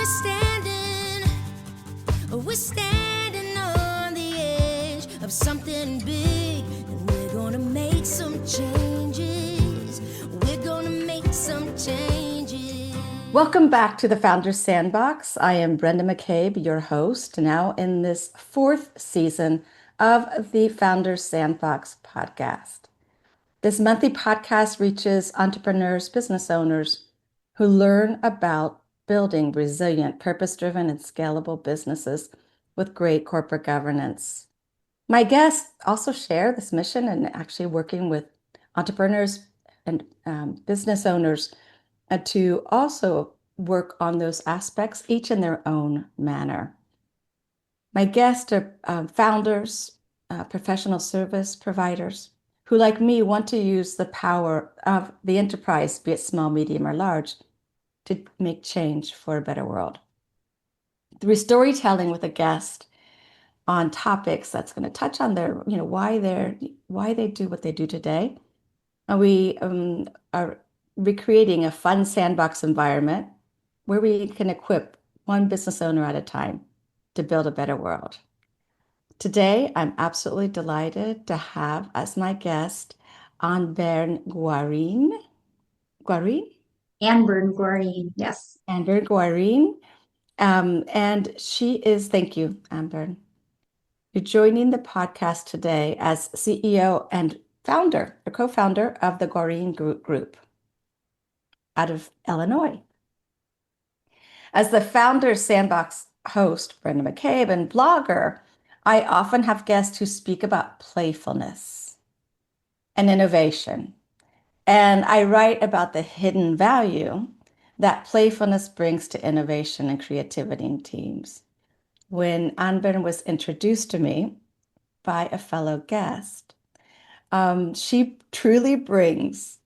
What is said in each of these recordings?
We're standing on the edge of something big, and we're gonna make some changes. We're gonna make some changes. Welcome back to the Founder Sandbox. I am Brenda McCabe, your host, now in this fourth season of the Founder Sandbox podcast. This monthly podcast reaches entrepreneurs, business owners who learn about building resilient, purpose-driven, and scalable businesses with great corporate governance. My guests also share this mission and actually working with entrepreneurs and business owners to also work on those aspects, each in their own manner. My guests are founders, professional service providers, who, like me, want to use the power of the enterprise, be it small, medium, or large, to make change for a better world. Through storytelling with a guest on topics that's going to touch on their, why they do what they do today. We are recreating a fun sandbox environment where we can equip one business owner at a time to build a better world. Today, I'm absolutely delighted to have as my guest Anberne Guarrine. Guarrine? Anberne Guarrine, yes. Anberne Guarrine. And she is, thank you, Anberne. You're joining the podcast today as CEO and founder, or co-founder of the Guarine Group out of Illinois. As the Founder Sandbox host, Brenda McCabe, and blogger, I often have guests who speak about playfulness and innovation. And I write about the hidden value that playfulness brings to innovation and creativity in teams. When Anbern was introduced to me by a fellow guest, she truly brings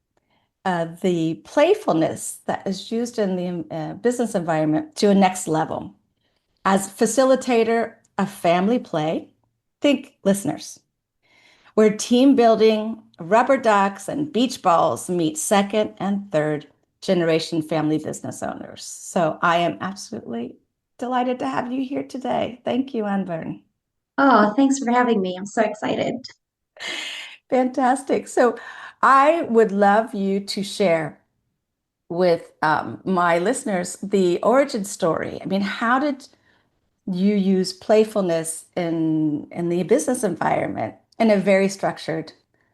the playfulness that is used in the business environment to a next level. As facilitator of family play, think listeners, where team building, rubber ducks, and beach balls meet second and third generation family business owners. So I am absolutely delighted to have you here today. Thank you, Anbern. Oh, thanks for having me. I'm so excited. Fantastic. So I would love you to share with my listeners the origin story. I mean, how did you use playfulness in the business environment in a very structured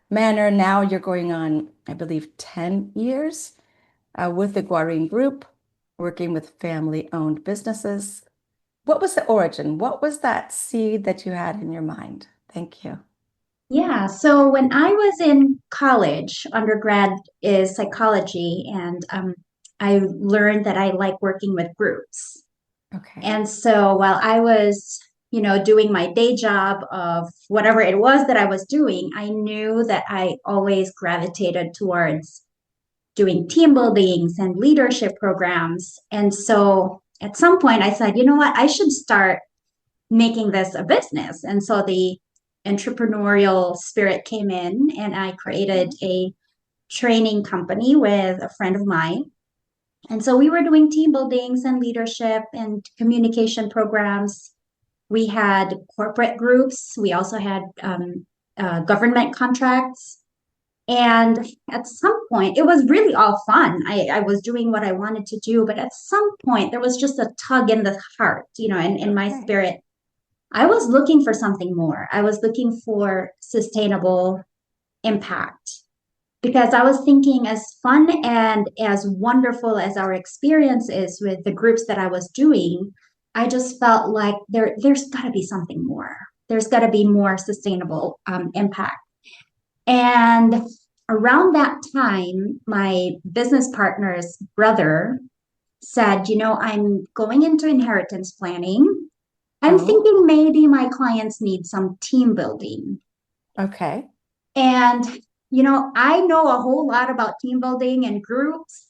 manner? Now you're going on, I believe, 10 years with the Guarine Group, working with family-owned businesses. What was the origin? What was that seed that you had in your mind? Thank you. Yeah, so when I was in college, undergrad is psychology, and I learned that I like working with groups. Okay. And so while I was, doing my day job of whatever it was that I was doing, I knew that I always gravitated towards doing team buildings and leadership programs. And so at some point I said, you know what, I should start making this a business. And so the entrepreneurial spirit came in, and I created a training company with a friend of mine. And so we were doing team buildings and leadership and communication programs. We had corporate groups. We also had government contracts. And at some point, it was really all fun. I was doing what I wanted to do, but at some point, there was just a tug in the heart, in my spirit. I was looking for something more. I was looking for sustainable impact, because I was thinking, as fun and as wonderful as our experience is with the groups that I was doing, I just felt like there's got to be something more. There's got to be more sustainable impact. And around that time, my business partner's brother said, I'm going into inheritance planning. I'm thinking maybe my clients need some team building. Okay. And, I know a whole lot about team building and groups.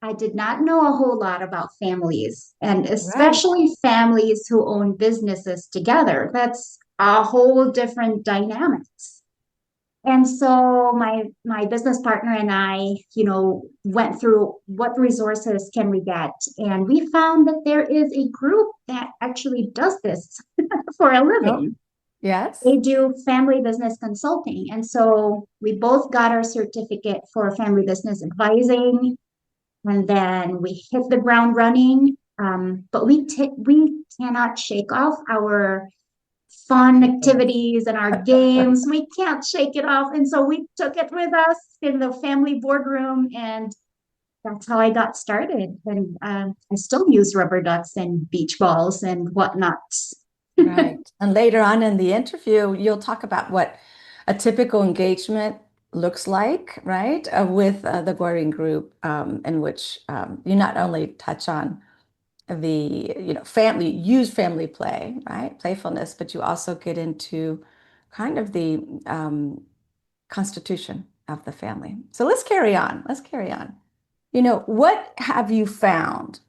I did not know a whole lot about families, and especially families who own businesses together. That's a whole different dynamics. And so my business partner and I, went through what resources can we get, and we found that there is a group that actually does this for a Oh, living. yes. They do family business consulting, and so we both got our certificate for family business advising, and then we hit the ground running. But we cannot shake off our fun Playfulness. activities and our games. We can't shake it off. And so we took it with us in the family boardroom, and that's how I got started. And I still use rubber ducks and beach balls and whatnot. Right. And later on in the interview, you'll talk about what a typical engagement looks like, right? With the Guarine Group, in which you not only touch on the, use family play, right? Playfulness, but you also get into kind of the constitution of the family. So let's carry on. Let's carry on. What have you found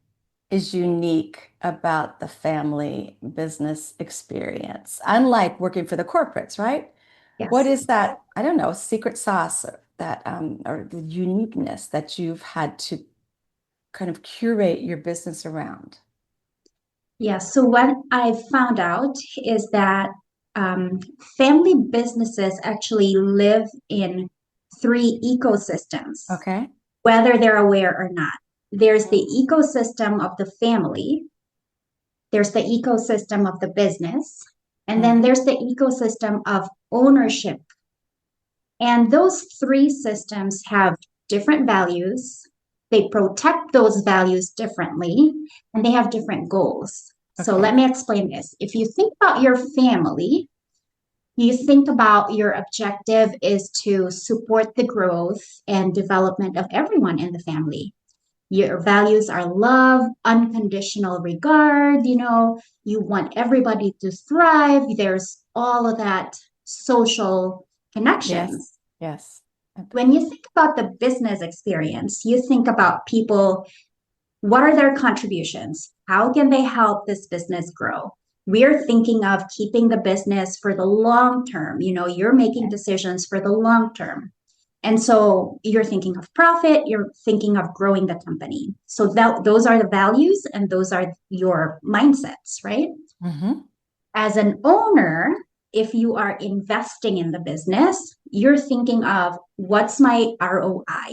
is unique about the family business experience, unlike working for the corporates, right? What Yes. is that, I don't know, secret sauce that or the uniqueness that you've had to kind of curate your business around? Yeah. So what I found out is that family businesses actually live in three ecosystems, Okay. whether they're aware or not. There's the ecosystem of the family, there's the ecosystem of the business, and then Mm-hmm. there's the ecosystem of ownership. And those three systems have different values. They protect those values differently, and they have different goals. So let Okay. me explain this. If you think about your family, you think about your objective is to support the growth and development of everyone in the family. Your values are love, unconditional regard, you want everybody to thrive. There's all of that social Yes. connections. Yes. When you think about the business experience, you think about people, what are their contributions? How can they help this business grow? We're thinking of keeping the business for the long term. You're making decisions for the long term. And so you're thinking of profit, you're thinking of growing the company. So those are the values and those are your mindsets, right? Mm-hmm. As an owner, if you are investing in the business, you're thinking of what's my ROI?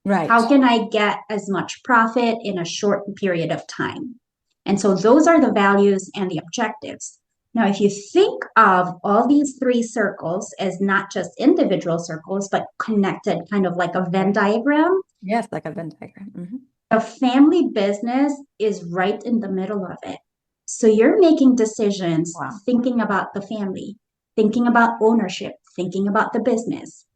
How Right. can I get as much profit in a short period of time? And so those are the values and the objectives. Now, if you think of all these three circles as not just individual circles, but connected, kind of like a Venn Right. diagram, Yes, like a Venn diagram. Mm-hmm. a family business is right in the middle of it. So you're making decisions Wow. thinking about the family, thinking about ownership, thinking about the business.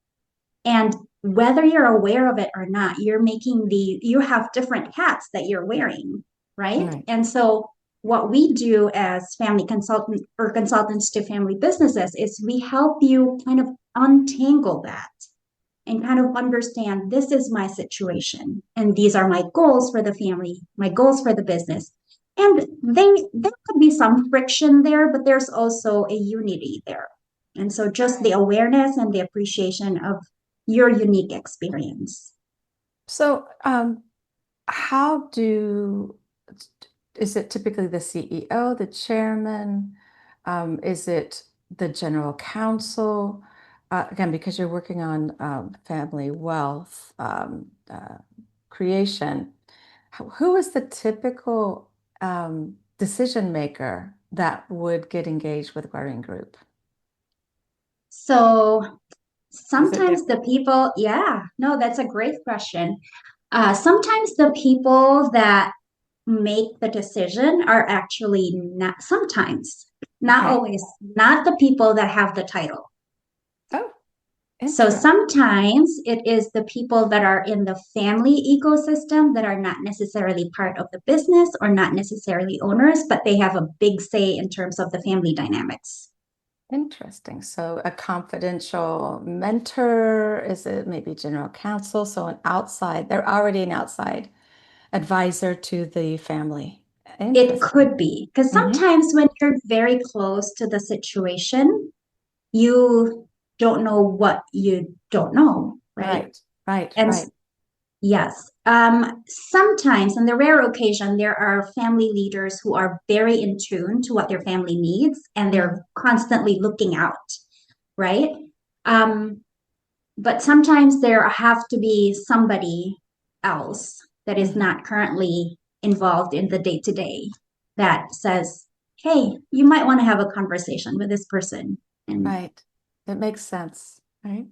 And whether you're aware of it or not, you have different hats that you're wearing, right? Right. And so what we do as family consultant or consultants to family businesses is we help you kind of untangle that and kind of understand this is my situation and these are my goals for the family, my goals for the business. And there could be some friction there, but there's also a unity there. And so just the awareness and the appreciation of your unique experience. So, how do is it typically the CEO, the chairman? Is it the general counsel? Again, because you're working on family wealth creation, who is the typical decision maker that would get engaged with Guarine Group? So Is it sometimes the different? people, yeah, no, that's a great question. Sometimes the people that make the decision are actually not, sometimes, not Okay. always, not the people that have the title. Oh, So interesting. sometimes it is the people that are in the family ecosystem that are not necessarily part of the business or not necessarily owners, but they have a big say in terms of the family dynamics. Interesting. So a confidential mentor, is it maybe general counsel? So an outside, they're already an outside advisor to the family. It Interesting. could be because Hmm. sometimes when you're very close to the situation, you don't know what you don't know, right? Right, right, And right. yes, sometimes, on the rare occasion, there are family leaders who are very in tune to what their family needs, and they're constantly looking out, right? Um, but sometimes there have to be somebody else that is not currently involved in the day to day that says, hey, you might want to have a conversation with this person. And Right. It makes sense, right?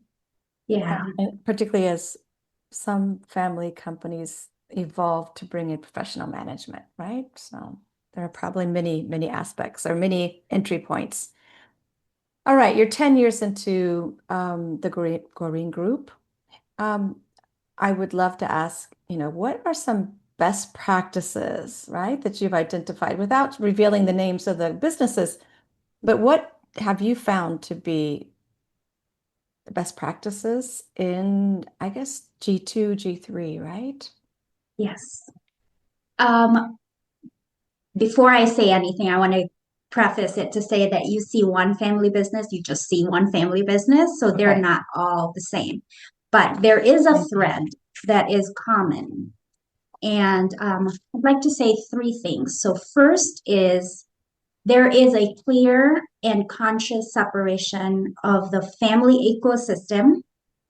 yeah, And particularly as some family companies evolve to bring in professional management, right? So there are probably many, many aspects or many entry points. All right, you're 10 years into the Guarine Group. Um, I would love to ask, what are some best practices, right, that you've identified without revealing the names of the businesses, but what have you found to be the best practices in, I guess, G2, G3, right? yes. Um, Before I say anything, I want to preface it to say that you see one family business, you just see one family business, so they're Okay. not all the same. But there is a Thank you. thread that is common. And I'd like to say three things. So, first is there is a clear and conscious separation of the family ecosystem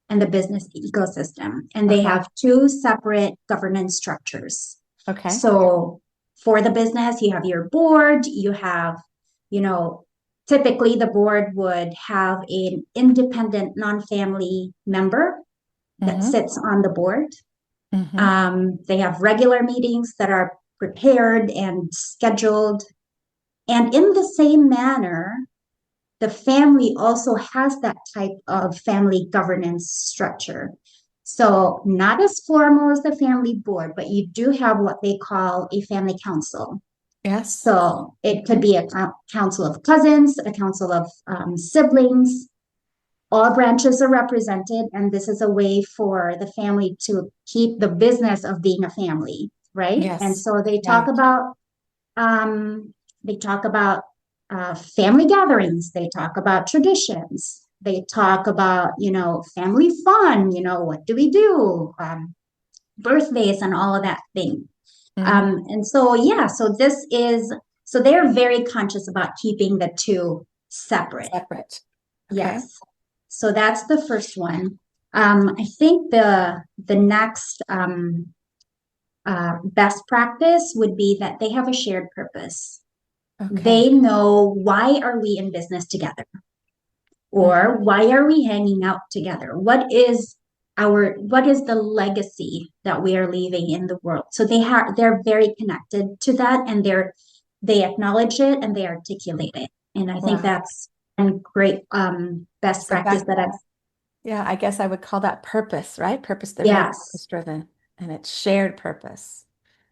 and the business ecosystem. And they Okay. have two separate governance structures. Okay. So for the business, you have your board, you have, you know, typically the board would have an independent non-family member that Mm-hmm. sits on the board. Mm-hmm. They have regular meetings that are prepared and scheduled. And in the same manner, the family also has that type of family governance structure. So, not as formal as the family board, but you do have what they call a family council. Yes. So, it could Okay. be a council of cousins, a council of siblings. All branches are represented, and this is a way for the family to keep the business of being a family, right? And Yes. so Right. um, they talk about family gatherings. They talk about traditions. They talk about, family fun. What do we do? Birthdays and all of that thing. Mm-hmm. And so, yeah, so they're very conscious about keeping the two separate. Separate. Okay. Yes. So that's the first one. I think the next best practice would be that they have a shared purpose. Okay. They know, why are we in business together? Mm-hmm. Or why are we hanging out together? What is the legacy that we are leaving in the world? So they're very connected to that, and they acknowledge it and they articulate it. And I think Wow. that's a great best So practice back, that I've yeah, I guess I would call that purpose, right? Purpose, they're very yes, purpose driven and it's shared purpose.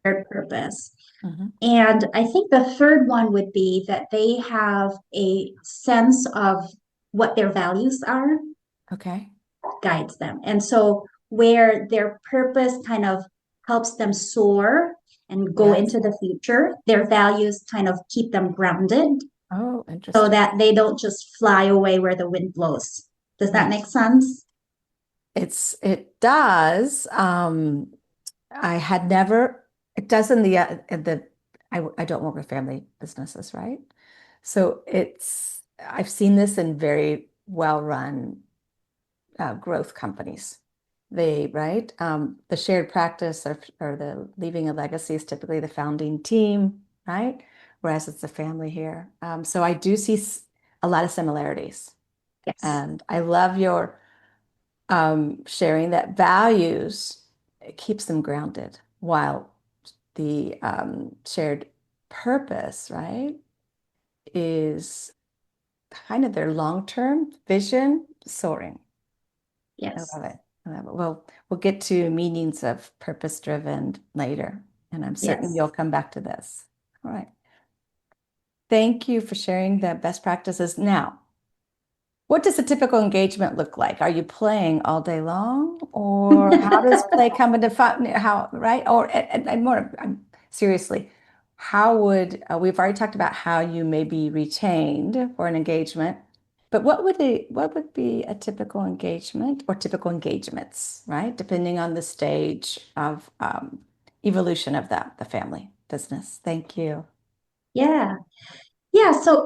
shared purpose. Mm-hmm. And I think the third one would be that they have a sense of what their values are, Okay. guides them. And so, where their purpose kind of helps them soar and go Yes. into the future, their values kind of keep them grounded Oh, so interesting. that they don't just fly away where the wind blows. Does that Right. make sense? It does. I had never, it does I don't work with family businesses, right? So I've seen this in very well-run growth companies. Right? The shared practice or the leaving a legacy is typically the founding team, right? Whereas it's the family here. So I do see a lot of similarities. Yes. And I love your sharing that values it keeps them grounded while the shared purpose, right, is kind of their long-term vision soaring. I Yes. love it. I love it. Well, we'll get to meanings of purpose-driven later, and I'm certain Yes. you'll come back to this. All right. Thank you for sharing the best practices. Now, what does a typical engagement look like? Are you playing all day long, or how does play come into fun? How, right? Or and more seriously, how would we've already talked about how you may be retained for an engagement. But what would be a typical engagement or typical engagements, right? Depending on the stage of evolution of the family business. Thank you. Yeah. Yeah, so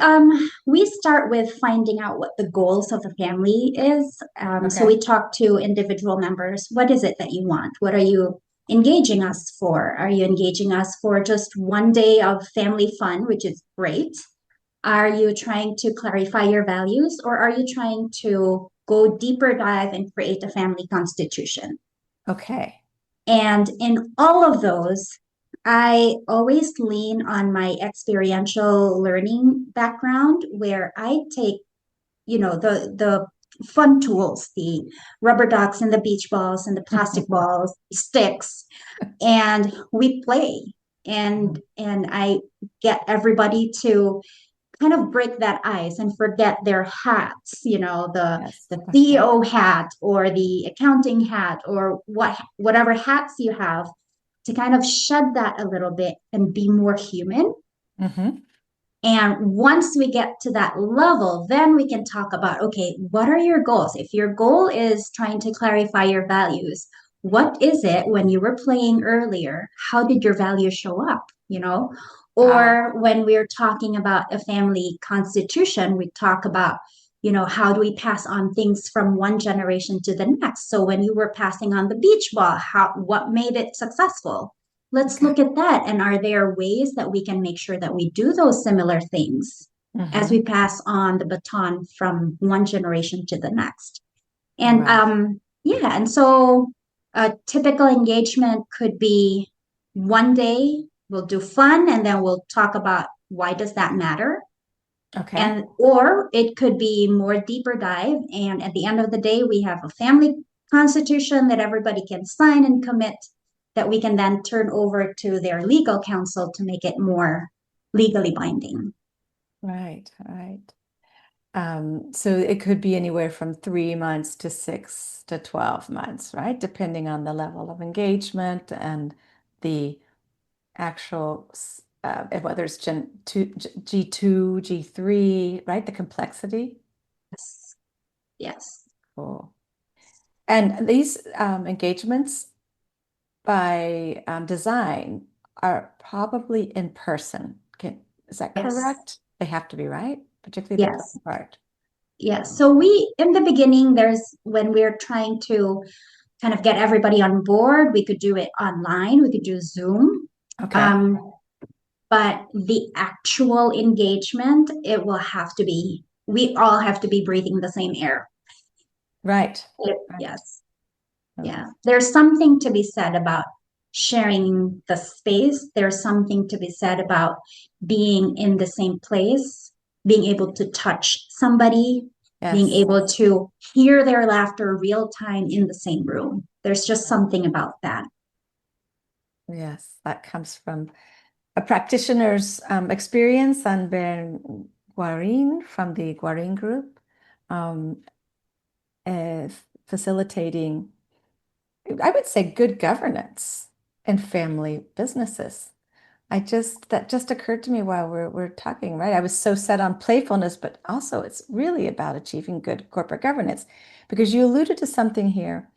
we start with finding out what the goals of the family is. So Okay. we talk to individual members. What is it that you want? What are you engaging us for? Are you engaging us for just one day of family fun, which is great? Are you trying to clarify your values, or are you trying to go deeper dive and create a family constitution? Okay. And in all of those, I always lean on my experiential learning background where I take, the fun tools, the rubber ducks and the beach balls and the plastic balls, sticks, and we play. And I get everybody to kind of break that ice and forget their hats, Yes. the Okay. CEO hat or the accounting hat or whatever hats you have, to kind of shed that a little bit and be more human. Mm-hmm. And once we get to that level, then we can talk about, okay, what are your goals? If your goal is trying to clarify your values, what is it when you were playing earlier? How did your values show up? Wow. Or when we're talking about a family constitution, we talk about, how do we pass on things from one generation to the next? So when you were passing on the beach ball, what made it successful? Let's Okay. look at that. And are there ways that we can make sure that we do those similar things as Mm-hmm. we pass on the baton from one generation to the next? And Right. yeah, and so a typical engagement could be one day we'll do fun and then we'll talk about why does that matter? Okay. And or it could be more deeper dive. And at the end of the day, we have a family constitution that everybody can sign and commit that we can then turn over to their legal counsel to make it more legally binding. Right. Right. So it could be anywhere from 3 months to 6 to 12 months, right? Depending on the level of engagement and the actual, whether it's Gen 2, G2, G3, right? The complexity. Yes. Yes. Cool. And these engagements by design are probably in person. Is that Yes. correct? They have to be, right? Particularly the play Yes. part. Yes. So we, in the beginning, when we're trying to kind of get everybody on board, we could do it online, we could do Zoom. Okay. Um, but the actual engagement, it will have to be, we all have to be breathing the same air. Right. Right. Yes. Yeah. There's something to be said about sharing the space. There's something to be said about being in the same place, being able to touch somebody, being Yes. able to hear their laughter real time in the same room. There's just something about that. Yes. That comes from a practitioner's experience, Anberne Guarrine from the Guarine Group, um, uh, facilitating, I would say, good governance in family businesses. That just occurred to me while we're talking, right? I was so set on playfulness, but also it's really about achieving good corporate governance, because you alluded to something here.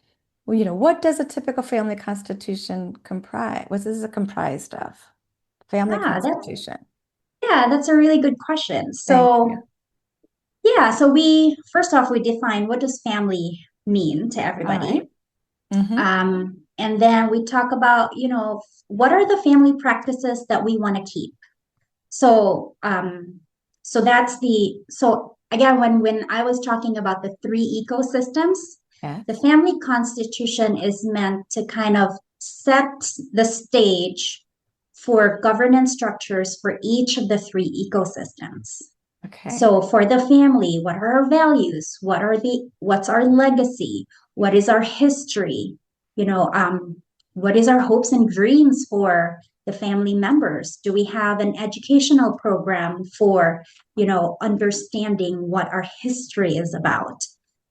Well, what does a typical family constitution comprise? What is it comprised of? Family Yeah, constitution. that's a really good question. Thank you. So yeah, so we first off we define what does family mean to All everybody. right. Mm-hmm. And then we talk about, what are the family practices that we want to keep? So, so again, when I was talking about the three ecosystems, Yes. the family constitution is meant to kind of set the stage for governance structures for each of the three ecosystems. Okay. So for the family, what are our values? What's our legacy? What is our history? You know, what is our hopes and dreams for the family members? Do we have an educational program for, understanding what our history is about?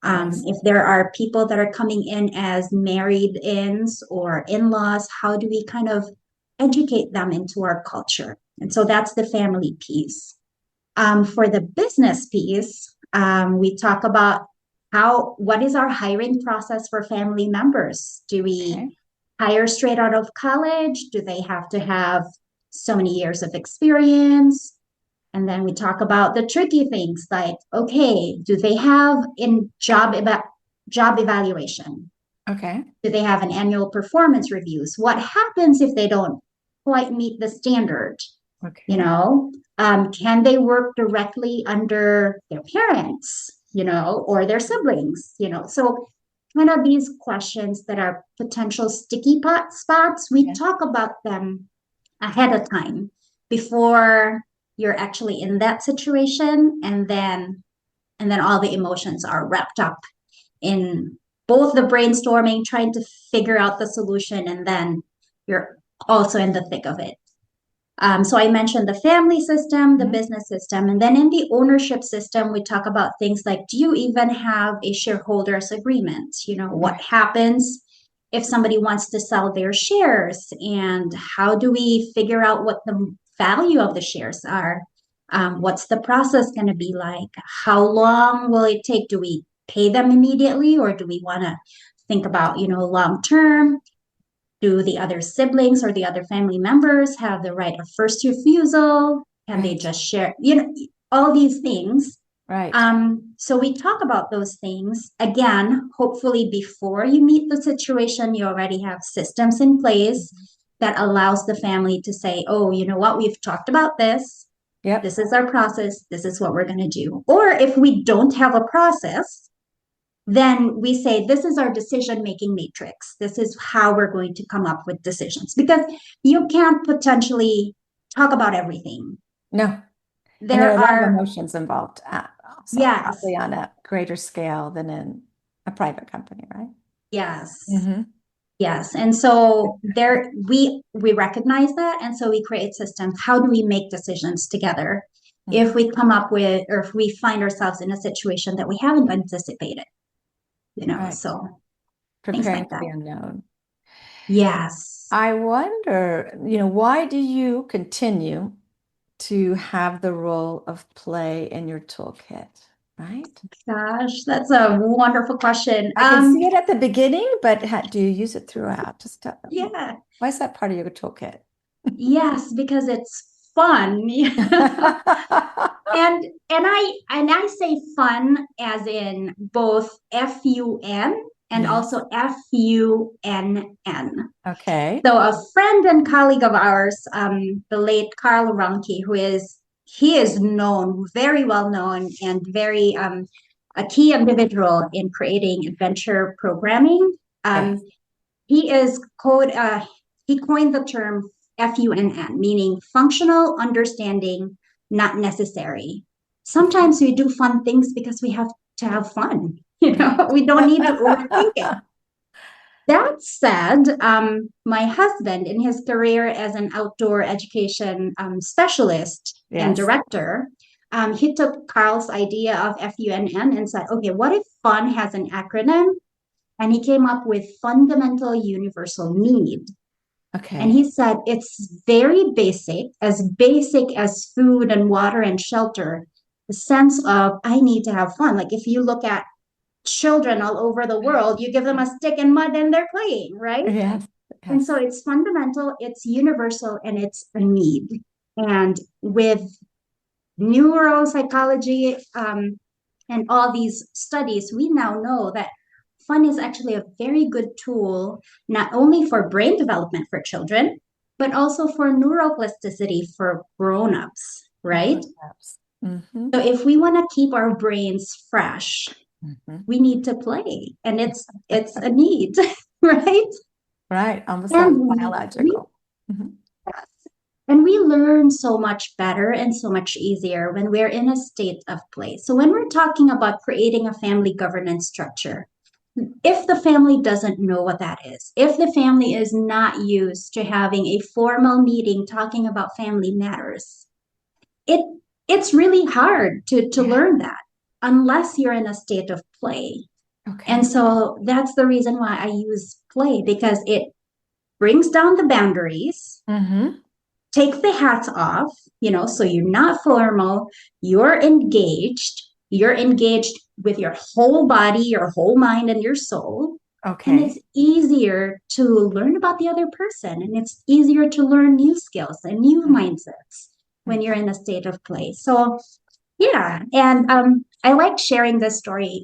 Yes. If there are people that are coming in as married ins or in-laws, how do we kind of educate them into our culture? And so that's the family piece. For the business piece, We talk about what is our hiring process for family members? Do we hire straight out of college? Do they have to have so many years of experience? And then we talk about the tricky things like, okay, do they have job evaluation? Okay. Do they have an annual performance reviews? What happens if they don't quite meet the standard? Okay. You know, can they work directly under their parents, you know, or their siblings, you know? So kind of these questions that are potential sticky pot spots, we talk about them ahead of time before you're actually in that situation. And then all the emotions are wrapped up in both the brainstorming, trying to figure out the solution, and then you're also in the thick of it. So I mentioned the family system, the business system, and then in the ownership system, we talk about things like, do you even have a shareholders agreement? You know, what happens if somebody wants to sell their shares, and how do we figure out what the value of the shares are? What's the process going to be like? How long will it take? Do we pay them immediately, or do we want to think about, you know, long term? Do the other siblings or the other family members have the right of first refusal? Can they just share, you know, all these things? Right. So we talk about those things. Again, hopefully before you meet the situation, you already have systems in place that allows the family to say, oh, you know what, we've talked about this. Yep. This is our process. This is what we're going to do. Or if we don't have a process, then we say, this is our decision-making matrix. This is how we're going to come up with decisions, because you can't potentially talk about everything. No. There are a lot of are emotions involved, also, Yes. probably on a greater scale than in a private company, right? Yes. Mm-hmm. Yes. And so we recognize that. And so we create systems. How do we make decisions together if we come up with, or if we find ourselves in a situation that we haven't anticipated? You know, so things Preparing like for that. the unknown. Yes. I wonder, you know, why do you continue to have the role of play in your toolkit, right? Gosh, that's a wonderful question. I can see it at the beginning, but do you use it throughout? Just Yeah. Why is that part of your toolkit? Yes, because it's fun. And I say fun as in both FUN and also FUNN. Okay. So a friend and colleague of ours, the late Carl Ronke, he is known, very well known, and very a key individual in creating adventure programming. He coined the term FUNN, meaning functional, understanding, not necessary. Sometimes we do fun things because we have to have fun. You know, we don't need to overthink it. That said, my husband, in his career as an outdoor education specialist and director, he took Carl's idea of FUNN and said, okay, what if fun has an acronym? And he came up with fundamental universal need. Okay. And he said it's very basic as food and water and shelter, the sense of I need to have fun. Like if you look at children all over the world, you give them a stick and mud and they're playing, right? Yes. And so it's fundamental, it's universal, and it's a need. And with neuropsychology and all these studies, we now know that fun is actually a very good tool, not only for brain development for children, but also for neuroplasticity for grown-ups, right? Mm-hmm. So if we want to keep our brains fresh, we need to play, and it's a need, right? Right, almost biological. And we learn so much better and so much easier when we're in a state of play. So when we're talking about creating a family governance structure, if the family doesn't know what that is, if the family is not used to having a formal meeting talking about family matters, it's really hard to learn that unless you're in a state of play. And so that's the reason why I use play, because it brings down the boundaries, take the hats off, you know, so you're not formal, you're engaged, you're engaged with your whole body, your whole mind, and your soul. And Okay. it's easier to learn about the other person, and it's easier to learn new skills and new mindsets when you're in a state of play. So, yeah. And I like sharing this story.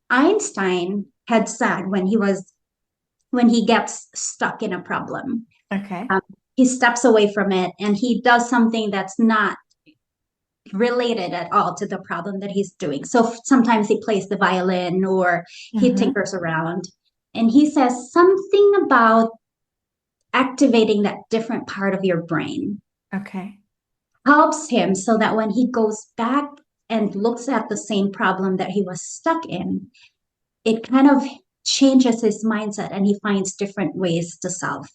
Einstein had said when he gets stuck in a problem, Okay. um, he steps away from it and he does something that's not related at all to the problem that he's doing. So sometimes he plays the violin or he Mm-hmm. tinkers around. And he says something about activating that different part of your brain Okay. helps him so that when he goes back and looks at the same problem that he was stuck in, it kind of changes his mindset and he finds different ways to solve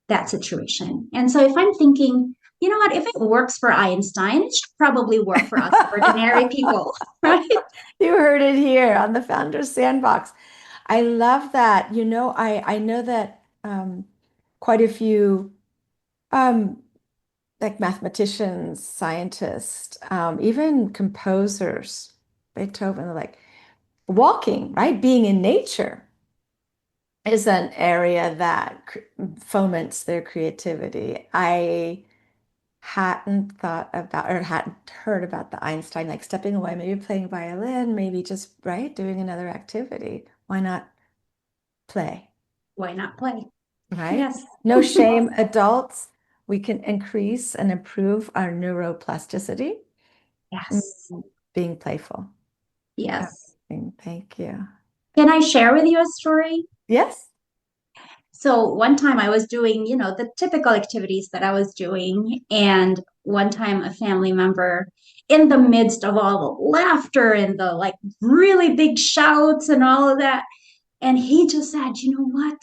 that situation. And so if I'm thinking, you know what, if it works for Einstein, it should probably work for us ordinary people, right? You heard it here on the Founder Sandbox. I love that. I know that quite a few um, like mathematicians, scientists, even composers, Beethoven, like walking, right? Being in nature is an area that foments their creativity. I hadn't thought about or hadn't heard about the Einstein, like stepping away, maybe playing violin, maybe just, right, doing another activity. Why not play, Why not play? right? Yes. No shame, adults. We can increase and improve our neuroplasticity, Yes. being playful. Yes. Thank you. Can I share with you a story? Yes. So one time I was doing, the typical activities that I was doing. And one time a family member, in the midst of all the laughter and the like really big shouts and all of that, and he just said, you know what?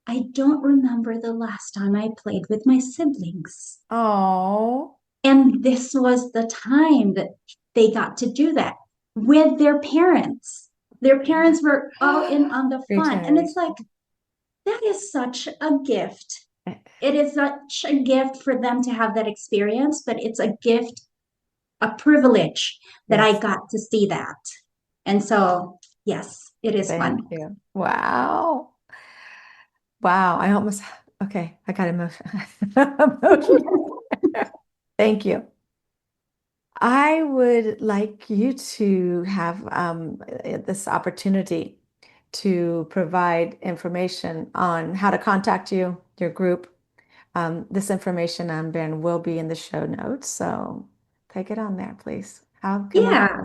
I don't remember the last time I played with my siblings. Oh, And this was the time that they got to do that with their parents. Their parents were all in on the fun. And regenerate. it's like, that is such a gift. It is such a gift for them to have that experience, but it's a gift, a privilege that I Yes. got to see that. And so, yes, it is Thank fun. you. Wow. Wow. I almost, okay. I got emotional. Thank you. I would like you to have this opportunity to provide information on how to contact you, your group. This information on Ben will be in the show notes, so take it on there, please. How can we? Yeah.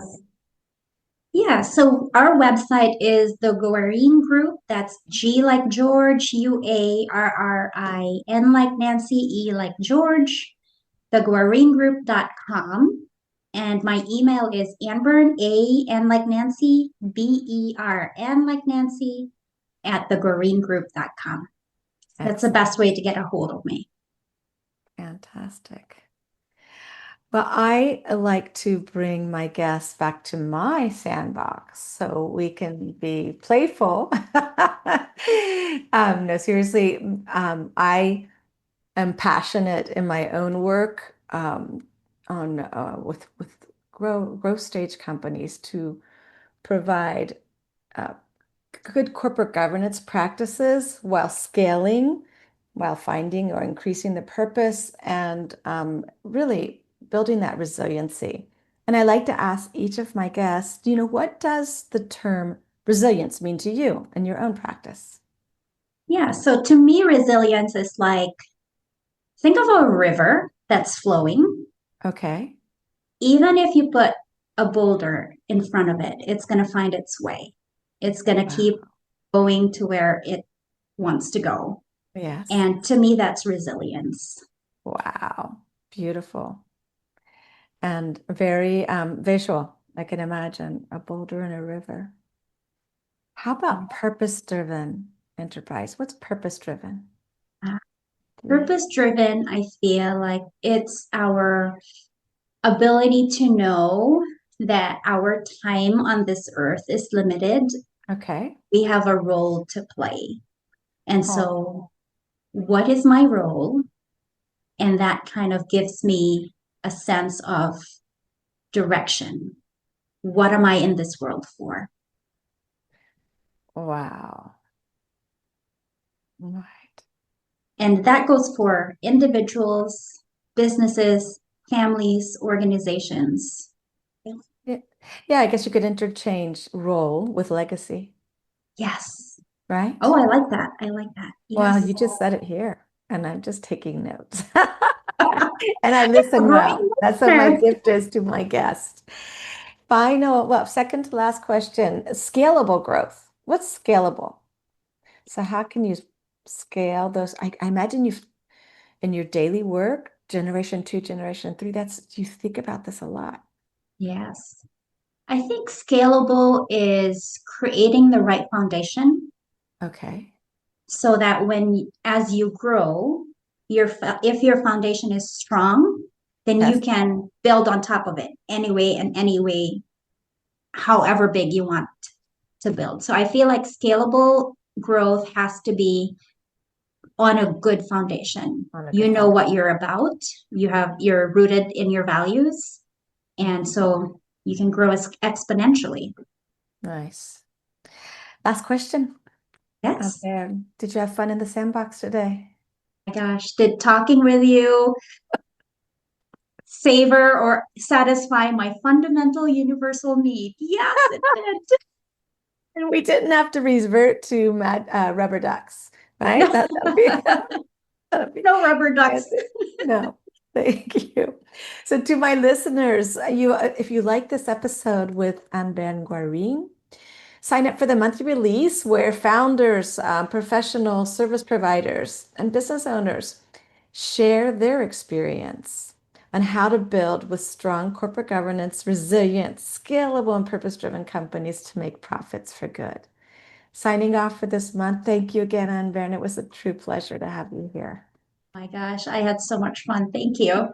Yeah, so our website is the Guarine Group. That's G like George, UARRI, N like Nancy, E like George, theguarinegroup.com. And my email is Anbern, A, N like Nancy, BERN like Nancy, at theguarinegroup.com. That's the Excellent. best way to get a hold of me. Fantastic. Well, I like to bring my guests back to my sandbox so we can be playful. No, seriously, I am passionate in my own work on with growth stage companies to provide uh, good corporate governance practices while scaling, while finding or increasing the purpose, and really building that resiliency. And I like to ask each of my guests, what does the term resilience mean to you in your own practice? Yeah, so to me, resilience is like think of a river that's flowing. Okay. Even if you put a boulder in front of it, it's going to find its way. It's going to keep Wow. going to where it wants to go. Yes. And to me, that's resilience. Wow. Beautiful. And very visual. I can imagine a boulder in a river. How about purpose-driven enterprise? What's purpose-driven? Purpose driven, I feel like it's our ability to know that our time on this earth is limited. Okay. We have a role to play. And Oh, so, what is my role? And that kind of gives me a sense of direction. what am I in this world for? Wow. Right. And that goes for individuals, businesses, families, organizations. Yeah. Yeah, I guess you could interchange role with legacy, Yes. right? Oh, I like that. I like that. Well, Yes. you just said it here, and I'm just taking notes. And I A listen growing well. That's what my listener. gift is to my guests. Final, well, second to last question, scalable growth. What's scalable? So how can you scale those? I imagine you've in your daily work, generation two, generation three, that's you think about this a lot. Yes. I think scalable is creating the right foundation Okay. so that as you grow, if your foundation is strong, then you Yes. can build on top of it anyway and anyway, however big you want to build. So I feel like scalable growth has to be on a good foundation. On a You good know foundation. what you're about. You're rooted in your values, and so you can grow exponentially. Nice. Last question. Out Yes. there. Did you have fun in the sandbox today? My gosh, did talking with you savor or satisfy my fundamental universal need? Yes, it did. And we didn't have to revert to rubber ducks, right? That'll be, that'll be No rubber ducks. fantastic. No, thank you. So to my listeners, if you like this episode with Anberne Guarrine, sign up for the monthly release where founders, professional service providers, and business owners share their experience on how to build with strong corporate governance, resilient, scalable, and purpose-driven companies to make profits for good. Signing off for this month. Thank you again, Anbern. It was a true pleasure to have you here. My gosh, I had so much fun. Thank you.